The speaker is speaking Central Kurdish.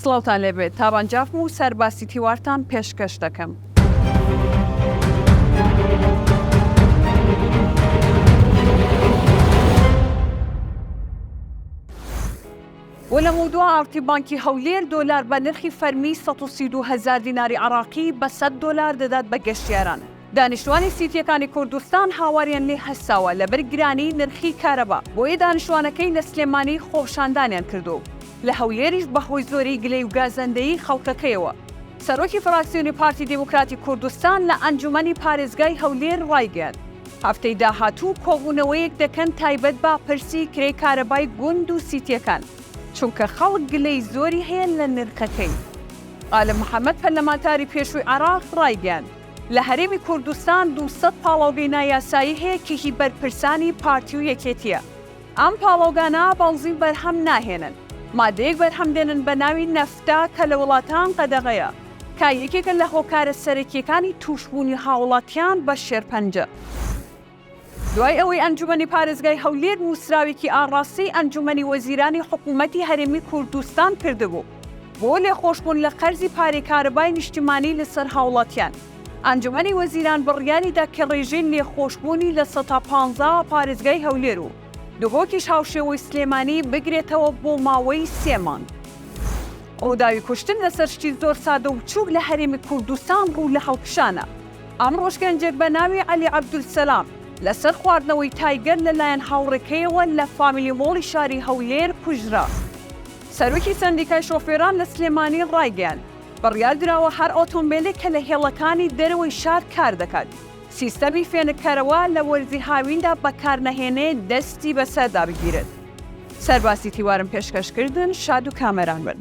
سڵاوتان لێبێت تابانجافم و سەرباسی تیوارتان پێشکەش دەکەم. و لە موضوع ئاوتی بانکی هەولێر دۆلار بە نرخی فەرمی 132,000 دیناری عراقی بە 100 دۆلار دەدات بە گەشتیاران. دانیشتوانی سیتیەکانی کوردستان هاواریان لێ هەساوە لەبەر گرانی نرخی کارەبا بۆیە دانیشتوانەکەی لە سلێمانی خۆشاندانیان کردو. لە هەولێریش بەهۆی زۆری گلەی و گازەندەیی خەڵکەکەیەوە. سەرۆکی فراکسیۆنی پارتی دموکراتی کوردستان لە ئەنجومەنی پارێزگای هەولێر ڕایگەیاند هەفتەی داهاتوو کۆبوونەوەیەک دەکەن تایبەت بە پرسی کرێی کارەبای گوند و سیتیەکان چونکە خەڵک گلەی زۆری هەیە لە نرخەکەی. عالم محەممەد پەرلەمانتاری پێشووی عراق ڕایگەیاند لە هەرێمی کوردستان 200 پاڵاوگەی نایاسایی هەیە کێکی بەرپرسانی پارتی و یەکێتیە. ئەم پاڵاوگانە بەڵزی بەرهەم ناهێنن. مادەیەک بەرهەم دێنن بە ناوی نەفتا کە لە وڵاتان قەدەغەیە کا یەکێکە لە هۆکارە سەرەکیەکانی تووشبوونی هاوڵاتیان بە شێرپەنجە. دوای ئەوەی ئەنجومەنی پارێزگای هەولێر نووسراوێکی ئاڕاستی ئەنجومەنی وەزیرانی حکوومەتی هەرێمی کوردستان کردبوو بۆ لێخۆشبوون لە قەرزی پارەی کارەبای نیشتیمانی لەسەر هاوڵاتیان. ئەنجومەنی وەزیران بڕیاریدا کە ڕێژەی لێخۆشبوونی لە 115 پارێزگای هەولێر و دهۆکیش هاوشێوەی سلێمانی بگرێتەوە بۆ ماوەی 3 مانگ. ئەوداوی کوشتن لەسەر شتی زۆر سادە و بچووک لە هەرێمی کوردستان ڕوو لە هەڵکشانە. ئەم ڕۆژگەنجێک بە ناوی عەلی عەبدولسەلام لەسەر خواردنەوەی تایگەر لەلایەن هاوڕێکەیەوە لە فامیلی مۆڵی شاری هەولێر کوژرا. سەرۆکی سەندیکای شۆفێران لە سلێمانی ڕایگەیاند بڕیار دراوە هەر ئۆتۆمبیلێک کە لە هێڵەکانی دەرەوەی شار کار دەکات سیستەمی فێنکەرەوە لە وەرزی هاویندا بەکارنەهێنێ دەستی بەسەردا بگیرێت. سەرباسی تیوارم پێشکەشکردن شاد و کامەران بن.